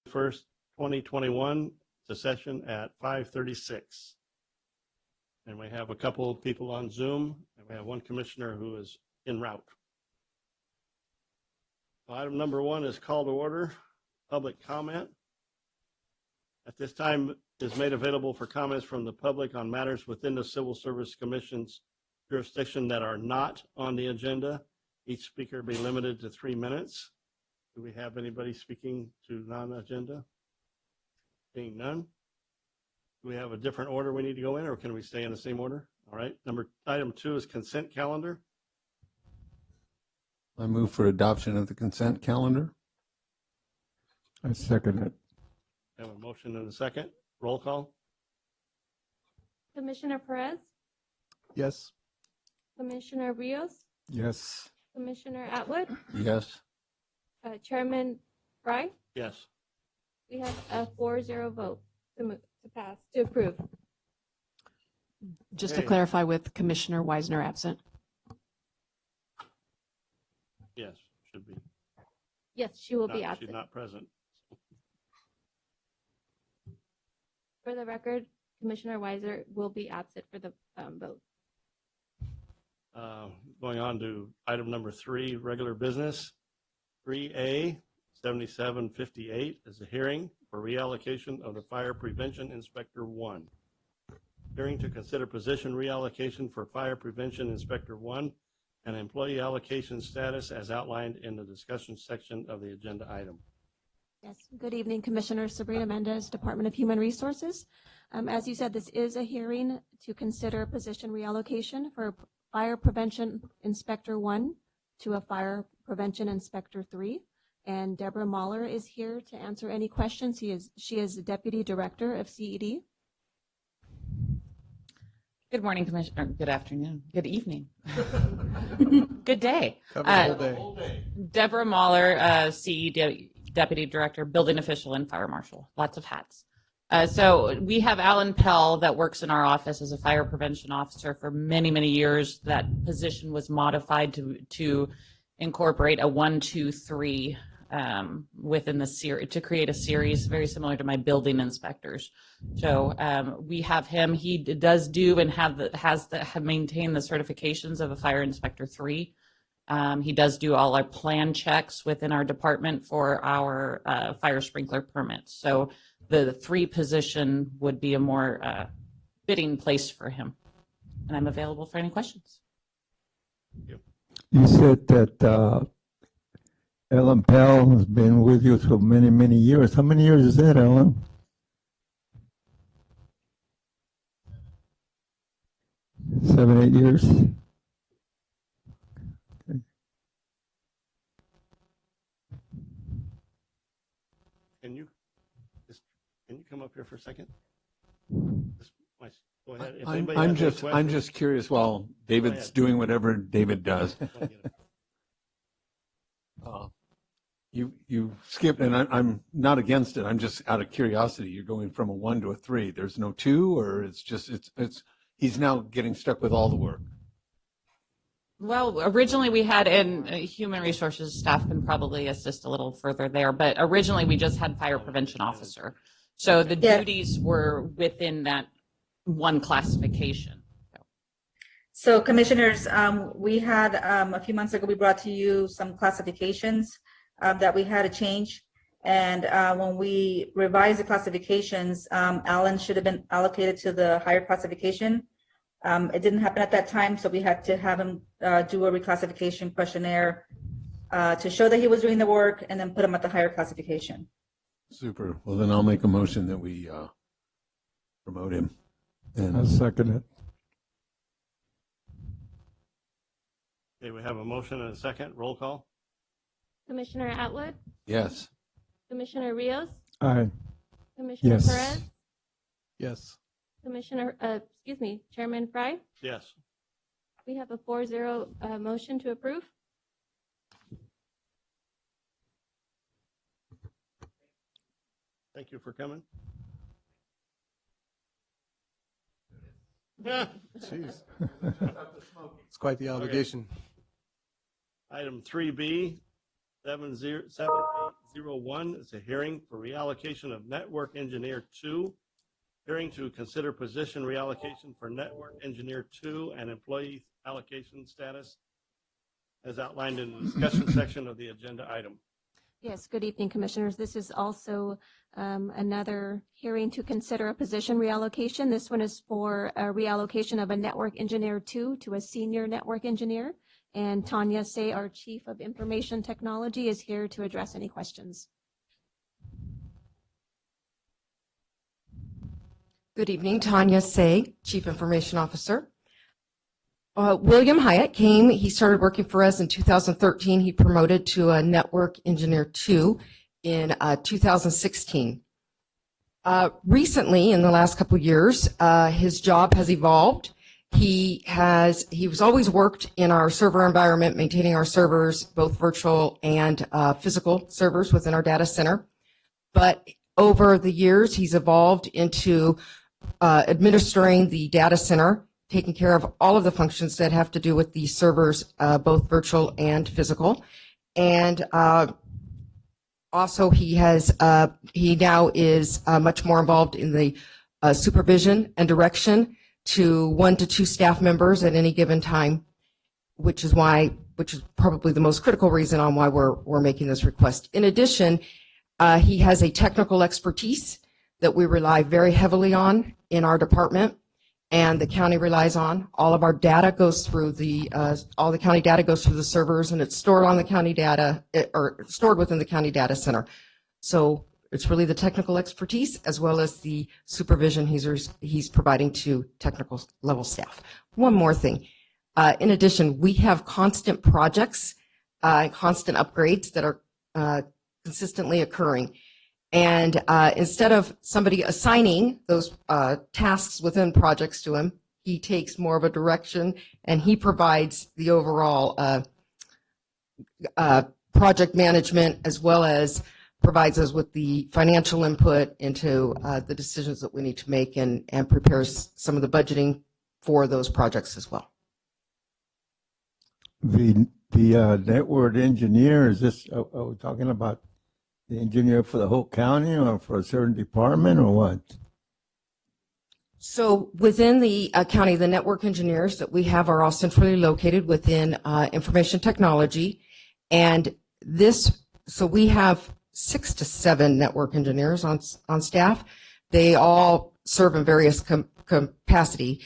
1st, 2021, to session at 5:36. And we have a couple of people on Zoom, and we have one commissioner who is en route. Item number 1 is call to order, public comment. At this time is made available for comments from the public on matters within the Civil Service Commission's jurisdiction that are not on the agenda. Each speaker be limited to 3 minutes. Do we have anybody speaking to non-agenda? Being none. Do we have a different order we need to go in, or can we stay in the same order? All right. Item 2 is consent calendar. I move for adoption of the consent calendar. I second it. I have a motion and a second. Roll call. Commissioner Perez, Yes. Commissioner Rios, Yes. Commissioner Atwood, Yes. Chairman Fry. Yes. We have a 4-0 vote to approve. Just to Okay. clarify, with Commissioner Weisner absent. Yes, should be. Yes, she will be She's absent. not present. For the record, Commissioner Weiser will be absent for the vote. Going on to item number 3, regular business. 3A, 7758 is a hearing for reallocation of the Fire Prevention Inspector 1. Hearing to consider position reallocation for Fire Prevention Inspector 1 and employee allocation status as outlined in the discussion section of the agenda item. Yes, good evening, Commissioner Sabrina Mendez, Department of Human Resources. As you said, this is a hearing to consider position reallocation for Fire Prevention Inspector 1 to a Fire Prevention Inspector 3. And Deborah Mahler is here to answer any questions. She is the Deputy Director of CED. Good morning, Commissioner. Good afternoon. Good evening. Good day. Cover the whole day. Deborah Mahler, CE Deputy Director, Building Official, and Fire Marshal. Lots of hats. So we have Alan Pell that works in our office as a fire prevention officer for many, many years. That position was modified to incorporate a 1, 2, 3 within the series to create a series very similar to my building inspectors. So we have him. He does do and have maintained the certifications of a fire inspector 3. He does do all our plan checks within our department for our fire sprinkler permits. So the 3 position would be a more fitting place for him. And I'm available for any questions. You said that Ellen Pell has been with you for many, many years. How many years is that, Ellen? 7, 8 years? Can you come up here for a second? Go ahead. If I'm anybody has any just questions, curious while David's ahead. doing whatever David does. go ahead. You skipped, and I'm not against it. I'm just out of curiosity. You're going from a 1 to a 3. There's no 2, or it's just he's now getting stuck with all the work. Well, originally we had, and human resources staff can probably assist a little further there, but originally we just had fire prevention officer. So the duties were within that one classification. So commissioners, we had a few months ago, we brought to you some classifications that we had to change. And when we revised the classifications, Alan should have been allocated to the higher classification. It didn't happen at that time, so we had to have him do a reclassification questionnaire to show that he was doing the work and then put him at the higher classification. Super. Well, then I'll make a motion that we promote him. I And second it. Okay, we have a motion and a second. Roll call. Commissioner Atwood, yes. Commissioner Rios, Aye. Commissioner Yes. Perez, Yes. Chairman Fry. Yes. We have a 4-0 motion to approve. Thank you for coming. Jeez. It's quite the obligation. Item 3B, 7078 401 is a hearing for reallocation of Network Engineer 2. Hearing to consider position reallocation for Network Engineer 2 and employee allocation status as outlined in the discussion section of the agenda item. Yes, good evening, Commissioners. This is also another hearing to consider a position reallocation. This one is for a reallocation of a Network Engineer 2 to a Senior Network Engineer. And Tanya Say, our Chief of Information Technology, is here to address any questions. Good evening, Tanya Say, Chief Information Officer. William Hyatt came, he started working for us in 2013. He promoted to a Network Engineer 2 in 2016. Recently, in the last couple of years, his job has evolved. He was always worked in our server environment, maintaining our servers, both virtual and physical servers within our data center. But over the years, he's evolved into administering the data center, taking care of all of the functions that have to do with the servers, both virtual and physical. And also he now is much more involved in the supervision and direction to 1 to 2 staff members at any given time, which is probably the most critical reason on why we're making this request. In addition, he has a technical expertise that we rely very heavily on in our department, and the county relies on. All of our data goes through all the county data goes through the servers, and it's stored on the county data, or stored within the county data center. So it's really the technical expertise as well as the supervision he's providing to technical level staff. One more thing. In addition, we have constant projects, constant upgrades that are consistently occurring. And instead of somebody assigning those tasks within projects to him, he takes more of a direction, and he provides the overall project management, as well as provides us with the financial input into the decisions that we need to make, and prepares some of the budgeting for those projects as well. The network engineer, is this, are we talking about the engineer for the whole county or for a certain department or what? So within the county, the network engineers that we have are all centrally located within information technology. And so we have 6 to 7 network engineers on staff. They all serve in various capacity.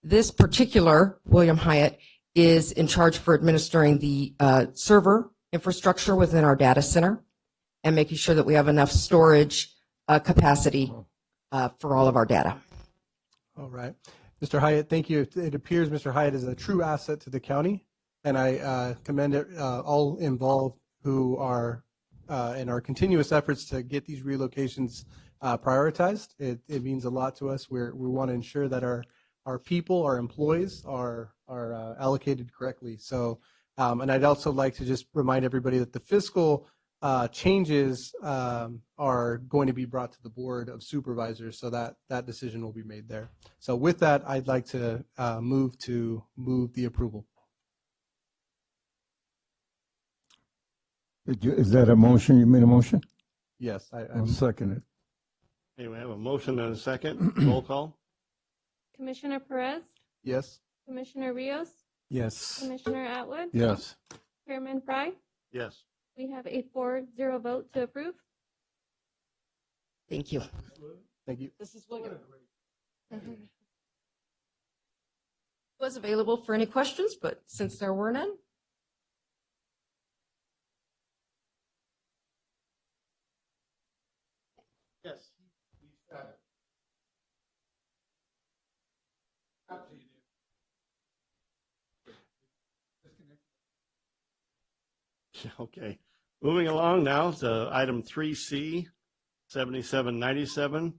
This particular William Hyatt is in charge for administering the server infrastructure within our data center and making sure that we have enough storage capacity for all of our data. All right. Mr. Hyatt, thank you. It appears Mr. Hyatt is a true asset to the county, and I commend all involved who are in our continuous efforts to get these relocations prioritized. It means a lot to us. We want to ensure that our people, our employees are allocated correctly. So, and I'd also like to just remind everybody that the fiscal changes are going to be brought to the Board of Supervisors, so that decision will be made there. So with that, I'd like to move the approval. Is that a motion? You made a motion? Yes, I'll second it. Okay, we have a motion and a second. Roll call. Commissioner Perez, yes. Commissioner Rios, Yes. Commissioner Atwood, Yes. Chairman Fry. Yes. We have a 4-0 vote to approve. Thank you. Thank you. This is William. Was available for any questions, but since there were none. Yes. Okay. Moving along now to item 3C, 7797.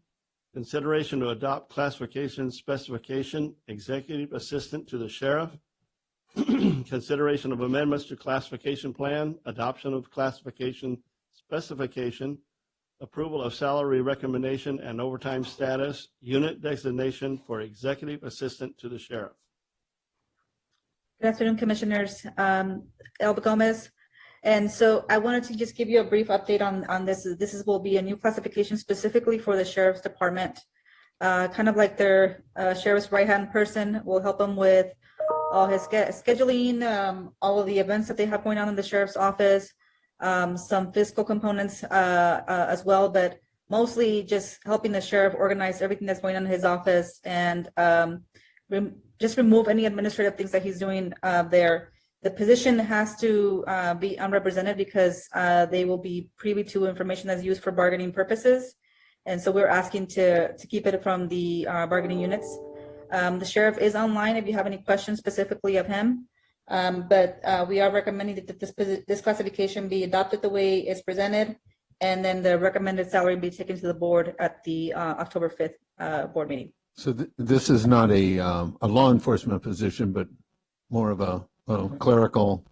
Consideration to adopt classification specification, executive assistant to the sheriff. Consideration of amendments to classification plan, adoption of classification specification, approval of salary recommendation and overtime status, unit designation for executive assistant to the sheriff. Good afternoon, Commissioners. Elba Gomez. And so I wanted to just give you a brief update on this. Will be a new classification specifically for the sheriff's department. Kind of like their sheriff's right-hand person will help them with all his scheduling, all of the events that they have going on in the sheriff's office, some fiscal components as well, but mostly just helping the sheriff organize everything that's going on in his office and just remove any administrative things that he's doing there. The position has to be unrepresented because they will be privy to information that's used for bargaining purposes. And so we're asking to keep it from the bargaining units. The sheriff is online if you have any questions specifically of him. But we are recommending that this classification be adopted the way it's presented, and then the recommended salary be taken to the board at the October 5th board meeting. So this is not a law enforcement position, but more of a clerical,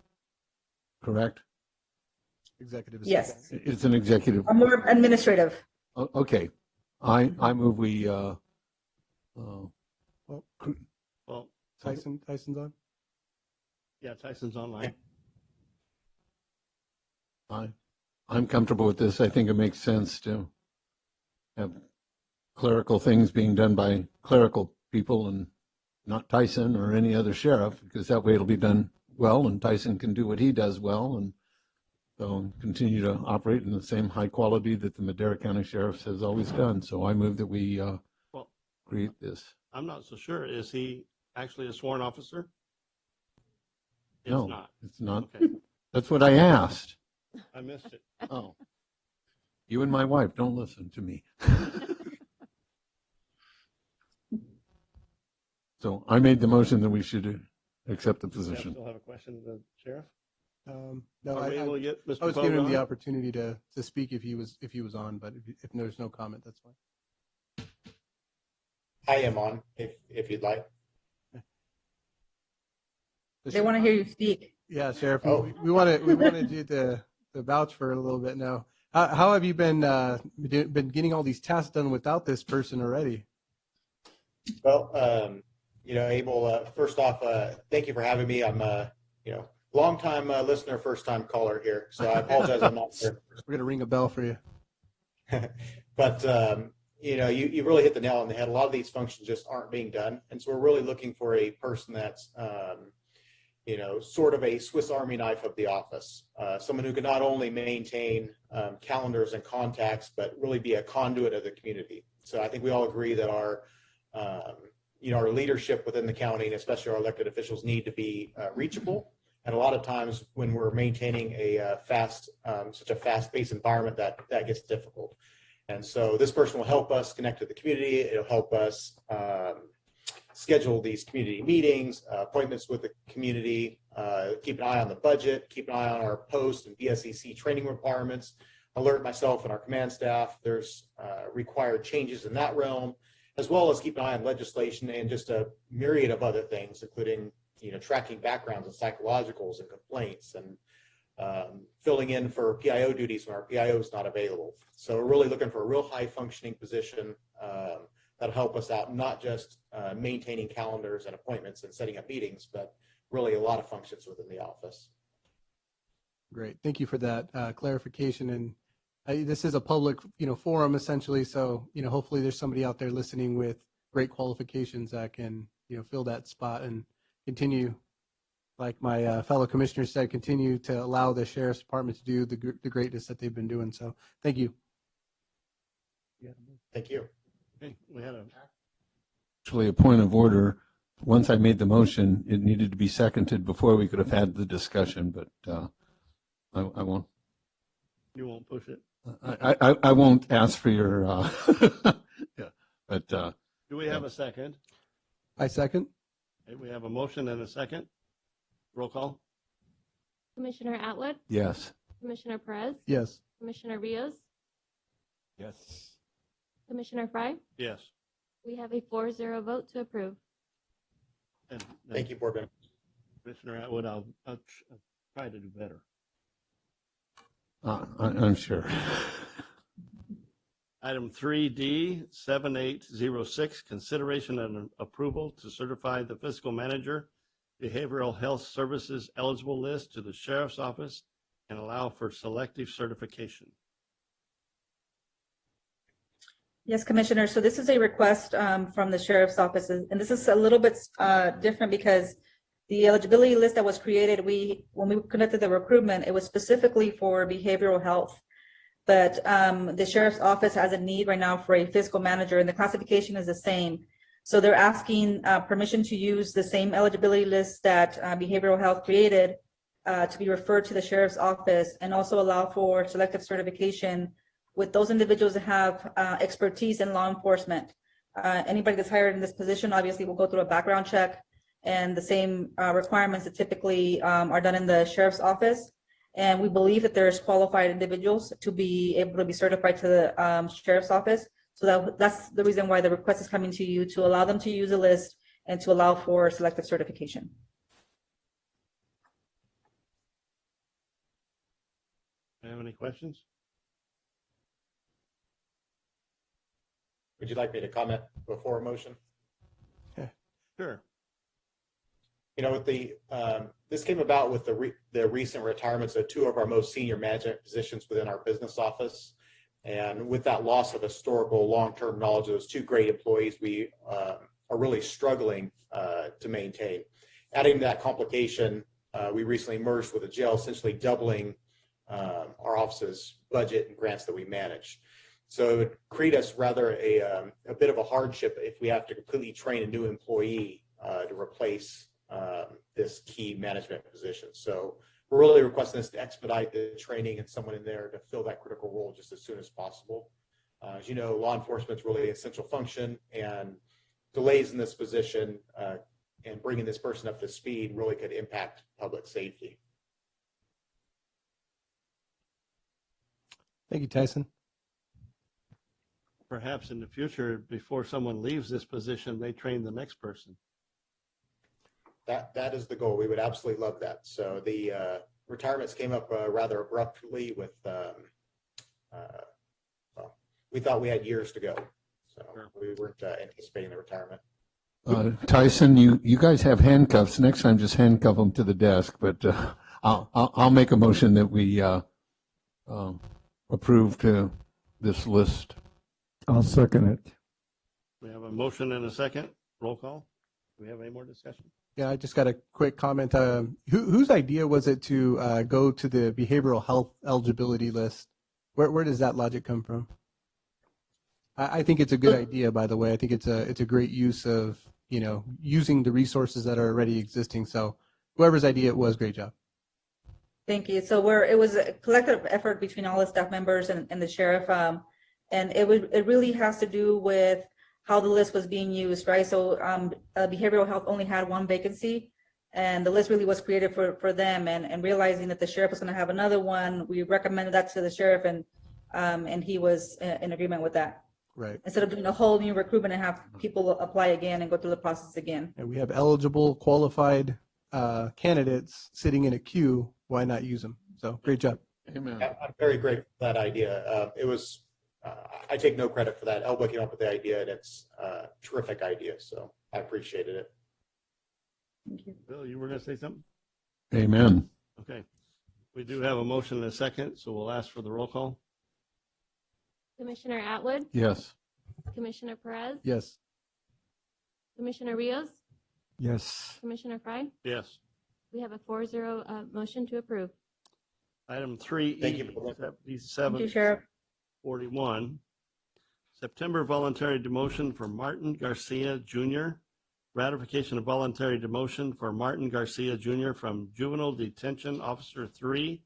correct? Executive Yes. assistant. It's an executive. More administrative. Okay. I move we, Well, Tyson's on? yeah, Tyson's online. I'm comfortable with this. I think it makes sense to have clerical things being done by clerical people and not Tyson or any other sheriff, because that way it'll be done well and Tyson can do what he does well and so continue to operate in the same high quality that the Madera County Sheriff has always done. So I move that we Well, create this. I'm not so sure. Is he actually a sworn officer? It's No, not. it's not. Okay, That's what I asked. I missed it. Oh. You and my wife don't listen to me. So I made the motion that we should accept the Does Jeff position. still have a question of the sheriff? No, Are we I able to get Mr. was giving him Pogue the on? opportunity to speak if he was on, but if there's no comment, that's fine. I am on, if you'd like. They want to hear you speak. Yeah, Sheriff, Oh. we wanted you to vouch for a little bit now. How have you been getting all these tasks done without this person already? Well, Abel, first off, thank you for having me. I'm long-time listener, first-time caller here, so I apologize I'm not here. We're going to ring a bell for you. But, you really hit the nail on the head. A lot of these functions just aren't being done. And so we're really looking for a person that's, sort of a Swiss Army knife of the office. Someone who can not only maintain calendars and contacts, but really be a conduit of the community. So I think we all agree that our leadership within the county, and especially our elected officials, need to be reachable. And a lot of times when we're maintaining such a fast-paced environment, that gets difficult. And so this person will help us connect to the community. It'll help us schedule these community meetings, appointments with the community, keep an eye on the budget, keep an eye on our post and BSEC training requirements, alert myself and our command staff. There's required changes in that realm, as well as keep an eye on legislation and just a myriad of other things, including tracking backgrounds and psychologicals and complaints and filling in for PIO duties when our PIO is not available. So we're really looking for a real high functioning position that'll help us out, not just maintaining calendars and appointments and setting up meetings, but really a lot of functions within the office. Great. Thank you for that clarification. And this is a public, forum essentially. So, hopefully there's somebody out there listening with great qualifications that can, fill that spot and continue, like my fellow commissioner said, continue to allow the sheriff's department to do the greatness that they've been doing. So thank you. Thank you. Okay, we had Actually, a point of order. Once I made the motion, it needed to be seconded before we could have had the discussion, but I won't. you won't push it. I won't ask for your. Yeah, but Do we have a second? I second. Okay, we have a motion and a second. Roll call. Commissioner Atwood, yes. Commissioner Perez, Yes. Commissioner Rios, Yes. Commissioner Fry. Yes. We have a 4-0 vote to approve. And Thank you, Board Member. Commissioner Atwood, I'll try to do better. I'm sure. Item 3D, 7806, consideration and approval to certify the fiscal manager behavioral health services eligible list to the sheriff's office and allow for selective certification. Yes, Commissioner. So this is a request from the Sheriff's Office, and this is a little bit different because the eligibility list that was created, when we conducted the recruitment, it was specifically for behavioral health. But the Sheriff's Office has a need right now for a fiscal manager, and the classification is the same. So they're asking permission to use the same eligibility list that behavioral health created to be referred to the Sheriff's Office, and also allow for selective certification with those individuals that have expertise in law enforcement. Anybody that's hired in this position obviously will go through a background check, and the same requirements that typically are done in the Sheriff's Office. And we believe that there's qualified individuals to be able to be certified to the Sheriff's Office. So that's the reason why the request is coming to you, to allow them to use a list and to allow for selective certification. Do you have any questions? Would you like me to comment before a motion? Sure. You know, with this came about with the recent retirements of two of our most senior management positions within our business office. And with that loss of historical long-term knowledge of those two great employees, we are really struggling to maintain. Adding to that complication, we recently merged with a jail, essentially doubling our office's budget and grants that we manage. So it would create us rather a bit of a hardship if we have to completely train a new employee to replace this key management position. So we're really requesting this to expedite the training and someone in there to fill that critical role just as soon as possible. As you know, law enforcement is really an essential function, and delays in this position and bringing this person up to speed really could impact public safety. Thank you, Tyson. Perhaps in the future, before someone leaves this position, they train the next person. That is the goal. We would absolutely love that. So the retirements came up rather abruptly with, well, we thought we had years to go. So we weren't anticipating the retirement. Tyson, you guys have handcuffs. Next time, just handcuff them to the desk. But I'll make a motion that we approve to this list. I'll second it. We have a motion and a second. Roll call. Do we have any more discussion? Yeah, I just got a quick comment. Whose idea was it to go to the behavioral health eligibility list? Where does that logic come from? I think it's a good idea, by the way. I think it's a great use of, using the resources that are already existing. So whoever's idea it was, great job. Thank you. So it was a collective effort between all the staff members and the sheriff, and it really has to do with how the list was being used, right? So behavioral health only had one vacancy, and the list really was created for them. And realizing that the sheriff was going to have another one, we recommended that to the sheriff, and he was in agreement with that. Right. Instead of doing a whole new recruitment and have people apply again and go through the process again. And we have eligible, qualified candidates sitting in a queue. Why not use them? So great job. Amen. I'm very grateful for that idea. It was, I take no credit for that. Elba came up with the idea, and it's a terrific idea. So I appreciated it. Thank you. Bill, you were going to say something? Amen. Okay. We do have a motion and a second, so we'll ask for the roll call. Commissioner Atwood, Yes. Commissioner Perez, Yes. Commissioner Rios, Yes. Commissioner Fry. Yes. We have a 4-0 motion to approve. Item 3E. Thank you, Bill. Thank you, Sheriff. 41. September voluntary demotion for Martin Garcia Jr. Ratification of voluntary demotion for Martin Garcia Jr. from Juvenile Detention Officer 3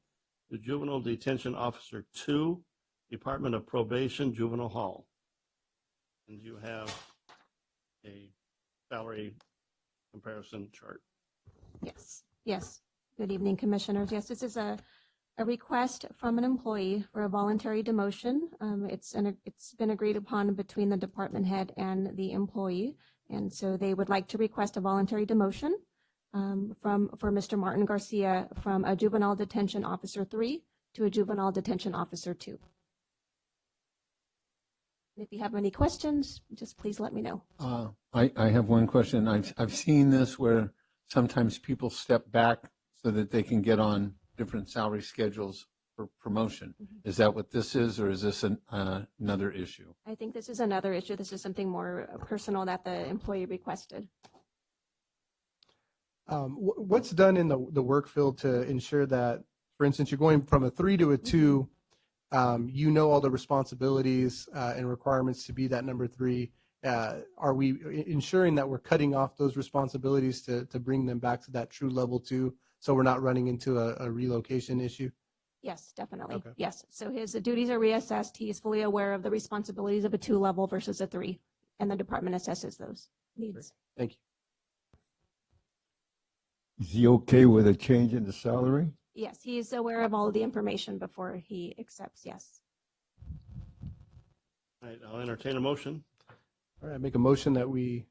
to Juvenile Detention Officer 2, Department of Probation, Juvenile Hall. And you have a salary comparison chart. Yes, yes. Good evening, Commissioners. Yes, this is a request from an employee for a voluntary demotion. It's been agreed upon between the department head and the employee. And so they would like to request a voluntary demotion for Mr. Martin Garcia from a Juvenile Detention Officer 3 to a Juvenile Detention Officer 2. If you have any questions, just please let me know. I have one question. I've seen this where sometimes people step back so that they can get on different salary schedules for promotion. Is that what this is, or is this another issue? I think this is another issue. This is something more personal that the employee requested. What's done in the work field to ensure that, for instance, you're going from a 3 to a 2, you know all the responsibilities and requirements to be that number 3. Are we ensuring that we're cutting off those responsibilities to bring them back to that true level 2, so we're not running into a relocation issue? Yes, definitely. Okay. Yes. So his duties are reassessed. He is fully aware of the responsibilities of a 2 level versus a 3, and the department assesses those needs. Thank you. Is he okay with a change in the salary? Yes, he is aware of all of the information before he accepts. Yes. All right, I'll entertain a motion. All right, make a motion that we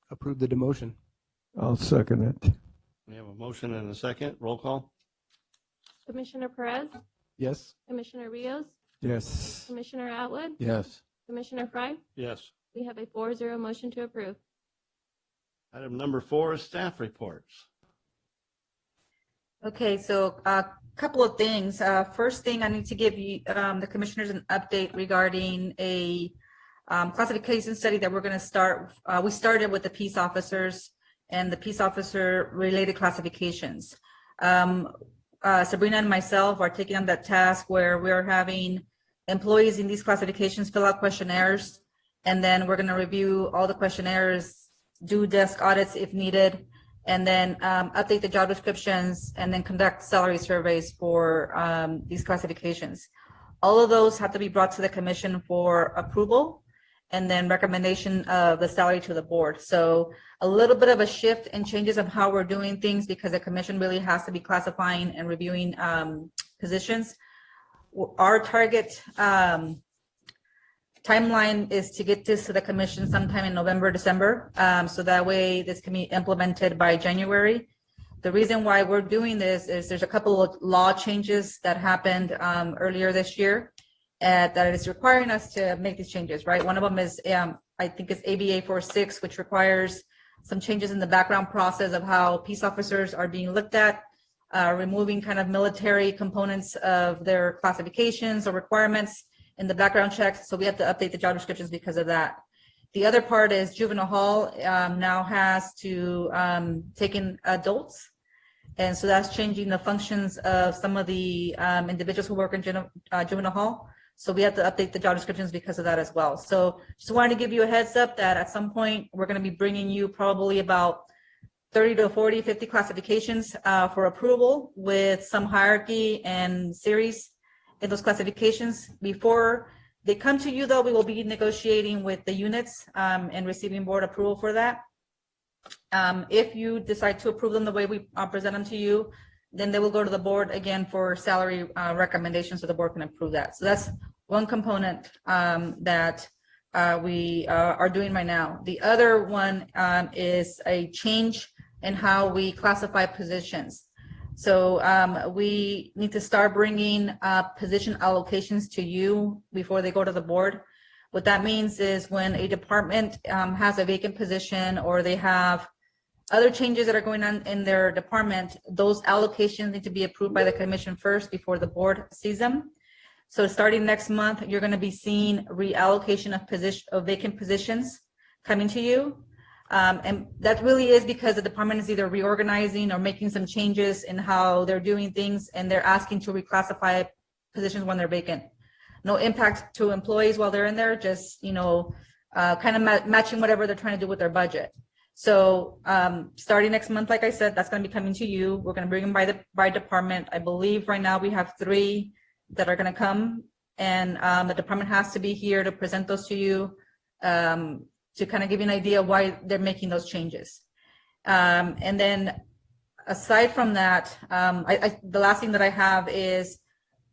approve the demotion. I'll second it. We have a motion and a second. Roll call. Commissioner Perez, Yes? Commissioner Rios, Yes. Commissioner Atwood, Yes. Commissioner Fry. Yes. We have a 4-0 motion to approve. Item number 4 is staff reports. Okay, so a couple of things. First thing, I need to give you, the commissioners an update regarding a classification study that we're going to start. We started with the peace officers and the peace officer related classifications. Sabrina and myself are taking on that task where we're having employees in these classifications fill out questionnaires, and then we're going to review all the questionnaires, do desk audits if needed, and then update the job descriptions, and then conduct salary surveys for these classifications. All of those have to be brought to the commission for approval, and then recommendation of the salary to the board. So a little bit of a shift and changes of how we're doing things, because the commission really has to be classifying and reviewing positions. Our target timeline is to get this to the commission sometime in November, December, so that way this can be implemented by January. The reason why we're doing this is there's a couple of law changes that happened earlier this year that is requiring us to make these changes, right? One of them is, I think it's ABA 46, which requires some changes in the background process of how peace officers are being looked at, removing kind of military components of their classifications or requirements in the background checks. So we have to update the job descriptions because of that. The other part is juvenile hall now has to take in adults. And so that's changing the functions of some of the individuals who work in juvenile hall. So we have to update the job descriptions because of that as well. So just wanted to give you a heads up that at some point, we're going to be bringing you probably about 30 to 40, 50 classifications for approval with some hierarchy and series in those classifications. Before they come to you, though, we will be negotiating with the units and receiving board approval for that. If you decide to approve them the way we present them to you, then they will go to the board again for salary recommendations, so the board can approve that. So that's one component that we are doing right now. The other one is a change in how we classify positions. So we need to start bringing position allocations to you before they go to the board. What that means is when a department has a vacant position or they have other changes that are going on in their department, those allocations need to be approved by the commission first before the board sees them. So starting next month, you're going to be seeing reallocation of vacant positions coming to you. And that really is because the department is either reorganizing or making some changes in how they're doing things, and they're asking to reclassify positions when they're vacant. No impact to employees while they're in there, just, you know, kind of matching whatever they're trying to do with their budget. So starting next month, like I said, that's going to be coming to you. We're going to bring them by department. I believe right now we have 3 that are going to come, and the department has to be here to present those to you to kind of give you an idea why they're making those changes. And then aside from that, the last thing that I have is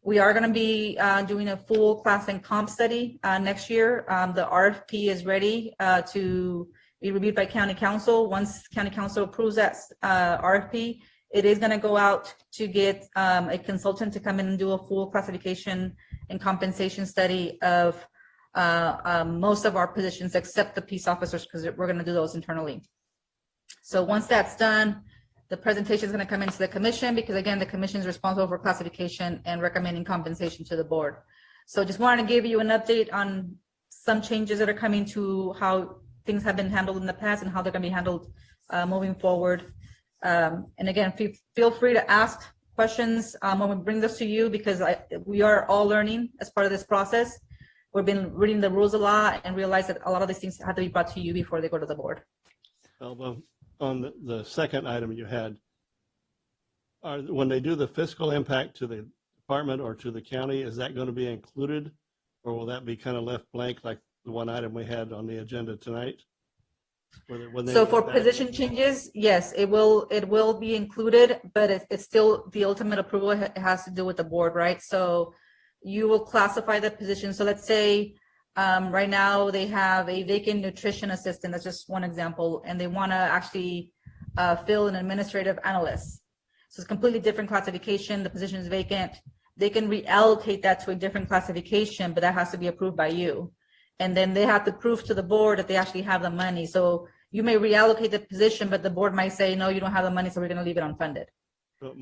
we are going to be doing a full class and comp study next year. The RFP is ready to be reviewed by county council. Once county council approves that RFP, it is going to go out to get a consultant to come in and do a full classification and compensation study of most of our positions except the peace officers, because we're going to do those internally. So once that's done, The presentation is going to come into the commission because again, the commission is responsible for classification and recommending compensation to the board. So just wanted to give you an update on some changes that are coming to how things have been handled in the past and how they're going to be handled moving forward. And again, feel free to ask questions when we bring this to you because we are all learning as part of this process. We've been reading the rules a lot and realize that a lot of these things have to be brought to you before they go to the board. Well, on the second item you had, when they do the fiscal impact to the department or to the county, is that going to be included? Or will that be kind of left blank like the one item we had on the agenda tonight? So for position changes, yes, it will be included, but it's still the ultimate approval. It has to do with the board, right? So you will classify the position. So let's say right now they have a vacant nutrition assistant. That's just one example. And they want to actually fill an administrative analyst. So it's completely different classification. The position is vacant. They can reallocate that to a different classification, but that has to be approved by you. And then they have to prove to the board that they actually have the money. So you may reallocate the position, but the board might say, no, you don't have the money, so we're going to leave it unfunded. So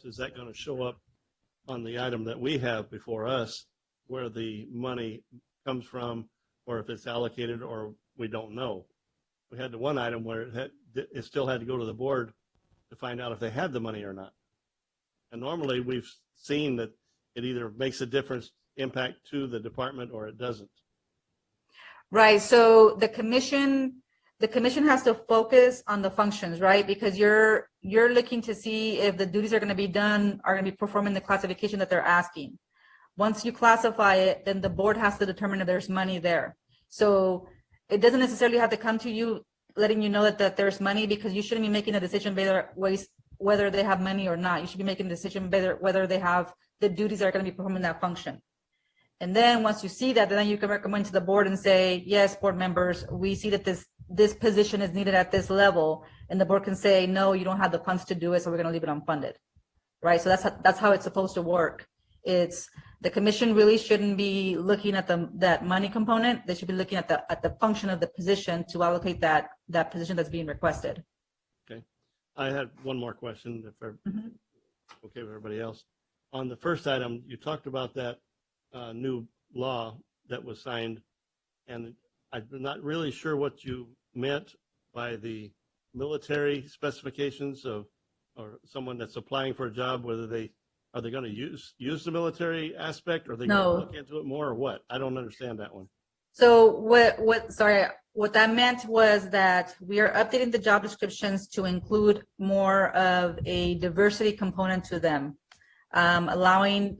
is that going to show up on the item that we have before us where the money comes from, or if it's allocated, or we don't know? We had the one item where it still had to go to the board to find out if they had the money or not. And normally we've seen that it either makes a difference impact to the department or it doesn't. Right. So the commission has to focus on the functions, right? Because you're looking to see if the duties are going to be performing the classification that they're asking. Once you classify it, then the board has to determine if there's money there. So it doesn't necessarily have to come to you letting you know that there's money, because you shouldn't be making a decision whether they have money or not. You should be making a decision whether they have the duties that are going to be performing that function. And then once you see that, then you can recommend to the board and say, yes, board members, we see that this position is needed at this level. And the board can say, no, you don't have the funds to do it, so we're going to leave it unfunded. Right? So that's how it's supposed to work. It's the commission really shouldn't be looking at that money component. They should be looking at the function of the position to allocate that position that's being requested. Okay. I had one more question, if they're okay with everybody else. On the first item, you talked about that new law that was signed, and I'm not really sure what you meant by the military specifications or someone that's applying for a job, whether are they going to use the military aspect, or are they going to look into it more, or what? I don't understand that one. So what that meant was that we are updating the job descriptions to include more of a diversity component to them, allowing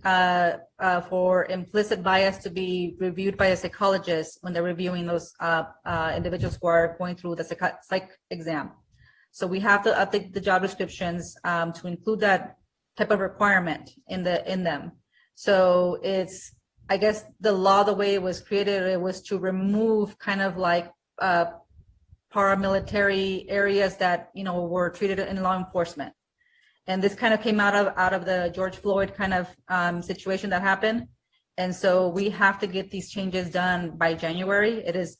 for implicit bias to be reviewed by a psychologist when they're reviewing those individuals who are going through the psych exam. So we have to update the job descriptions to include that type of requirement in them. So it's, I guess the law, the way it was created, it was to remove kind of like paramilitary areas that, were treated in law enforcement. And this kind of came out of the George Floyd kind of situation that happened. And so we have to get these changes done by January. It is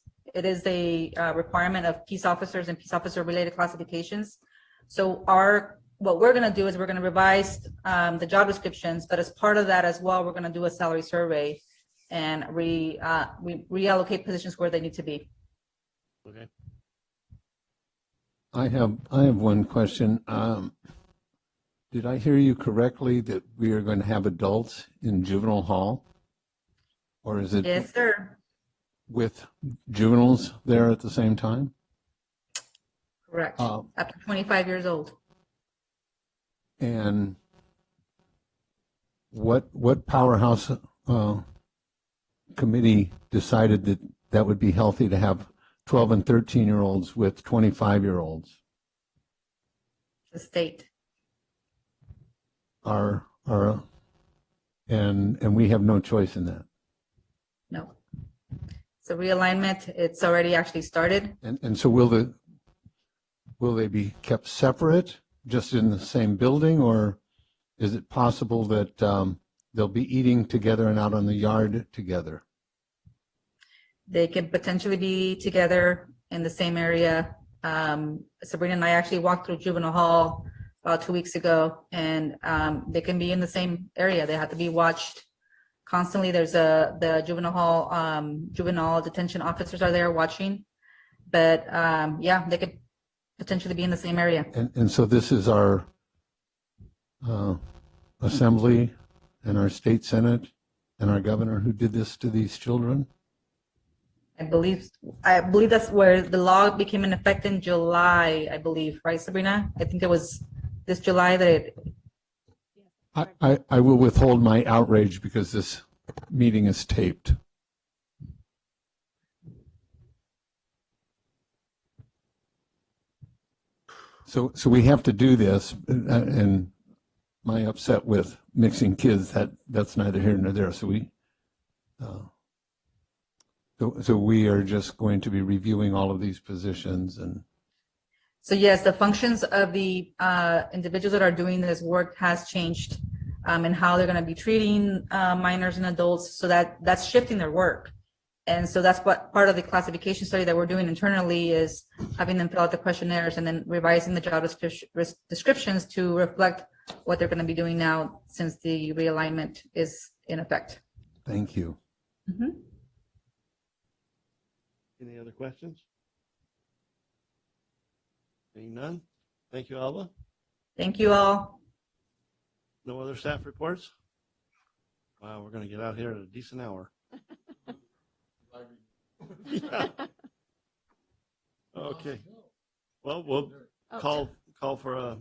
a requirement of peace officers and peace officer related classifications. So what we're going to do is we're going to revise the job descriptions, but as part of that as well, we're going to do a salary survey and we reallocate positions where they need to be. Okay. I have one question. Did I hear you correctly that we are going to have adults in juvenile hall? Or is it? Yes, sir. With juveniles there at the same time? Correct. Up to 25 years old. And what powerhouse committee decided that would be healthy to have 12 and 13-year-olds with 25-year-olds? The state. And we have no choice in that. No. It's a realignment. It's already actually started. And so will they be kept separate, just in the same building, or is it possible that they'll be eating together and out on the yard together? They can potentially be together in the same area. Sabrina and I actually walked through juvenile hall about 2 weeks ago, and they can be in the same area. They have to be watched constantly. There's the juvenile hall, juvenile detention officers are there watching, but yeah, they could potentially be in the same area. And so this is our assembly and our state senate and our governor who did this to these children? I believe that's where the law became in effect in July, I believe, right, Sabrina? I think it was this July that it, I will withhold my outrage because this meeting is taped. So we have to do this, and my upset with mixing kids, that's neither here nor there. So we are just going to be reviewing all of these positions. And so yes, the functions of the individuals that are doing this work has changed, and how they're going to be treating minors and adults. So that's shifting their work. And so that's what part of the classification study that we're doing internally is having them fill out the questionnaires and then revising the job descriptions to reflect what they're going to be doing now since the realignment is in effect. thank you. Mhm. Any other questions? Seeing none? Thank you, Alba. Thank you all. No other staff reports? Wow, we're going to get out here at a decent hour. Yeah. Okay. Well, we'll call for a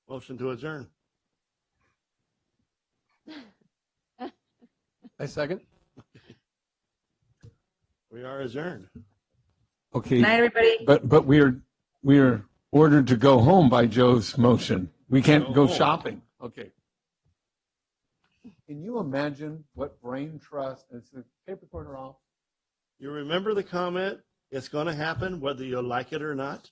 motion to adjourn. I second. We are adjourned. Okay. Good night, everybody. But we are ordered to go home by Joe's motion. We can't Go go home. shopping. Okay. Can you imagine what brain trust, is the paper corner off? You remember the comment, it's going to happen whether you like it or not?